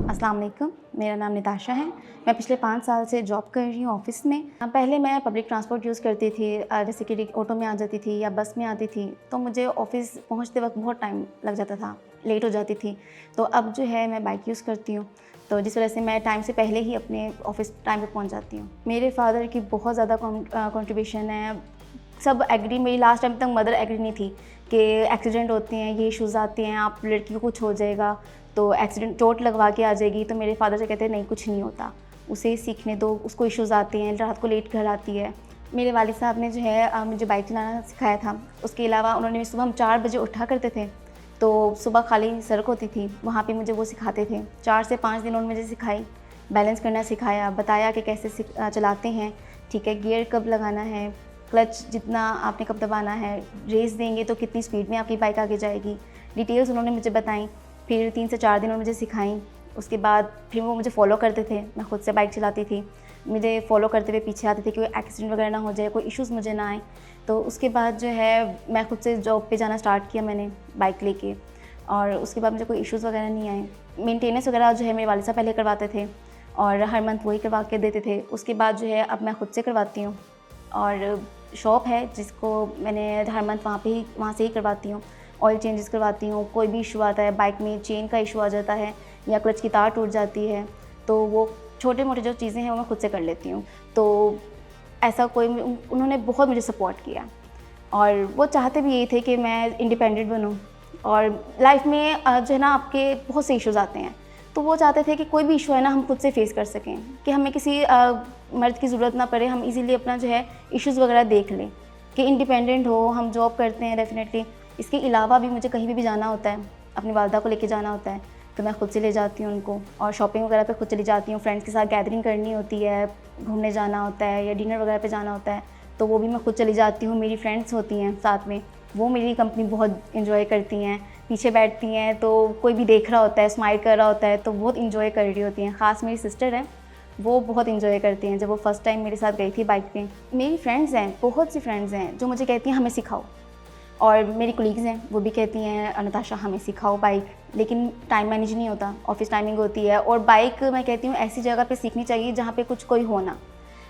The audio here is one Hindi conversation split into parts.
अस्सलाम वालेकुम, मेरा नाम निताशा है। मैं पिछले 5 साल से जॉब कर रही हूँ ऑफ़िस में। पहले मैं पब्लिक ट्रांसपोर्ट यूज़ करती थी, जैसे कि ऑटो में आ जाती थी या बस में आती थी, तो मुझे ऑफ़िस पहुँचते वक्त बहुत टाइम लग जाता था, लेट हो जाती थी। तो अब जो है मैं बाइक यूज़ करती हूँ, तो जिस वजह से मैं टाइम से पहले ही अपने ऑफ़िस टाइम पे पहुँच जाती हूँ। मेरे फ़ादर की बहुत ज़्यादा कंट्रीब्यूशन है। सब एग्री, मेरी लास्ट टाइम तक मदर एग्री नहीं थी कि एक्सीडेंट होते हैं, ये इश्यूज़ आते हैं, आप लड़की को कुछ हो जाएगा तो एक्सीडेंट, चोट लगवा के आ जाएगी। तो मेरे फादर से कहते हैं नहीं, कुछ नहीं होता, उसे सीखने दो, उसको इश्यूज़ आते हैं, रात को लेट घर आती है। मेरे वालिद साहब ने जो है मुझे बाइक चलाना सिखाया था। उसके अलावा उन्होंने सुबह, हम 4 बजे उठा करते थे, तो सुबह खाली सड़क होती थी, वहाँ पे मुझे वो सिखाते थे। 4 से 5 दिन उन्होंने मुझे सिखाई, बैलेंस करना सिखाया, बताया कि कैसे चलाते हैं, ठीक है, गियर कब लगाना है, क्लच जितना आपने कब दबाना है, रेस देंगे तो कितनी स्पीड में आपकी बाइक आगे जाएगी। डिटेल्स उन्होंने मुझे बताई। फिर 3 से 4 दिन उन्होंने मुझे सिखाई। उसके बाद फिर वो मुझे फ़ॉलो करते थे, मैं खुद से बाइक चलाती थी। मुझे फ़ॉलो करते हुए पीछे आते थे कि कोई एक्सीडेंट वगैरह ना हो जाए, कोई इश्यूज़ मुझे ना आए। तो उसके बाद जो है मैं खुद से जॉब पे जाना स्टार्ट किया मैंने बाइक लेके, और उसके बाद मुझे कोई इश्यूज़ वगैरह नहीं आए। मेंटेनेंस वगैरह जो है मेरे वालिद साहब पहले करवाते थे और हर मंथ वही करवा के देते थे। उसके बाद जो है अब मैं खुद से करवाती हूँ, और शॉप है जिसको मैंने हर मंथ वहाँ से ही करवाती हूँ। ऑयल चेंजेस करवाती हूँ। कोई भी इशू आता है, बाइक में चेन का इशू आ जाता है या क्लच की तार टूट जाती है, तो वो छोटे-मोटे जो चीज़ें हैं वो मैं खुद से कर लेती हूँ। तो ऐसा कोई, उन्होंने बहुत मुझे सपोर्ट किया, और वो चाहते भी यही थे कि मैं इंडिपेंडेंट बनूँ। और लाइफ में जो है ना, आपके बहुत से इश्यूज़ आते हैं, तो वो चाहते थे कि कोई भी इशू है ना, हम खुद से फेस कर सकें, कि हमें किसी मर्द की ज़रूरत ना पड़े, हम इजीली अपना जो है इश्यूज़ वगैरह देख लें, कि इंडिपेंडेंट हो। हम जॉब करते हैं डेफिनेटली, इसके अलावा भी मुझे कहीं भी जाना होता है, अपनी वालदा को लेके जाना होता है, तो मैं खुद से ले जाती हूँ उनको, और शॉपिंग वगैरह पे खुद चली जाती हूँ। फ्रेंड्स के साथ गैदरिंग करनी होती है, घूमने जाना होता है या डिनर वगैरह पे जाना होता है, तो वो भी मैं खुद चली जाती हूँ। मेरी फ्रेंड्स होती हैं साथ में, वो मेरी कंपनी बहुत इन्जॉय करती हैं, पीछे बैठती हैं, तो कोई भी देख रहा होता है, स्माइल कर रहा होता है, तो बहुत इन्जॉय कर रही होती हैं। ख़ास मेरी सिस्टर है, वो बहुत इन्जॉय करती हैं जब वो फर्स्ट टाइम मेरे साथ गई थी बाइक पे। मेरी फ्रेंड्स हैं, बहुत सी फ्रेंड्स हैं जो मुझे कहती हैं हमें सिखाओ, और मेरी कोलीग्स हैं वो भी कहती हैं नताशा हमें सिखाओ बाइक, लेकिन टाइम मैनेज नहीं होता, ऑफिस टाइमिंग होती है। और बाइक मैं कहती हूँ ऐसी जगह पे सीखनी चाहिए जहाँ पे कुछ कोई हो ना,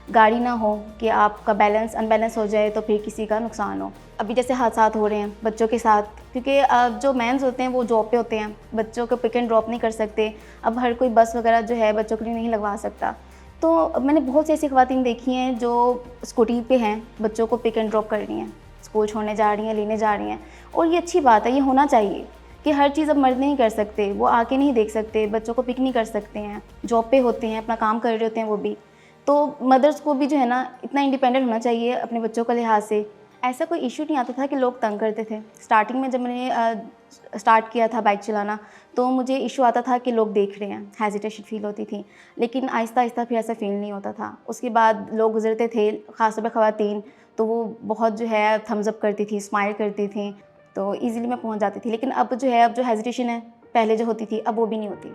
गाड़ी ना हो कि आपका बैलेंस अनबैलेंस हो जाए तो फिर किसी का नुकसान हो। अभी जैसे हादसा हो रहे हैं बच्चों के साथ, क्योंकि जो मेंस होते हैं वो जॉब पे होते हैं, बच्चों को पिक एंड ड्रॉप नहीं कर सकते। अब हर कोई बस वगैरह जो है बच्चों के लिए नहीं लगवा सकता, तो मैंने बहुत सी ऐसी ख़वातीन देखी हैं जो स्कूटी पे हैं, बच्चों को पिक एंड ड्रॉप कर रही हैं, स्कूल छोड़ने जा रही हैं, लेने जा रही हैं। और ये अच्छी बात है, ये होना चाहिए कि हर चीज़ अब मर्द नहीं कर सकते, वो आके नहीं देख सकते, बच्चों को पिक नहीं कर सकते हैं, जॉब पे होते हैं, अपना काम कर रहे होते हैं वो भी। तो मदर्स को भी जो है ना इतना इंडिपेंडेंट होना चाहिए अपने बच्चों के लिहाज से। ऐसा कोई इश्यू नहीं आता था कि लोग तंग करते थे। स्टार्टिंग में जब मैंने स्टार्ट किया था बाइक चलाना, तो मुझे इश्यू आता था कि लोग देख रहे हैं, हेजिटेशन फ़ील होती थी। लेकिन आहिस्ता-आहिस्ता फिर ऐसा फ़ील नहीं होता था। उसके बाद लोग गुज़रते थे, ख़ास तौर पे ख़वातीन, तो वो बहुत जो है थम्स अप करती थी, स्माइल करती थी, तो ईज़िली मैं पहुँच जाती थी। लेकिन अब जो है, अब जो हेजिटेशन है, पहले जो होती थी, अब वो भी नहीं होती।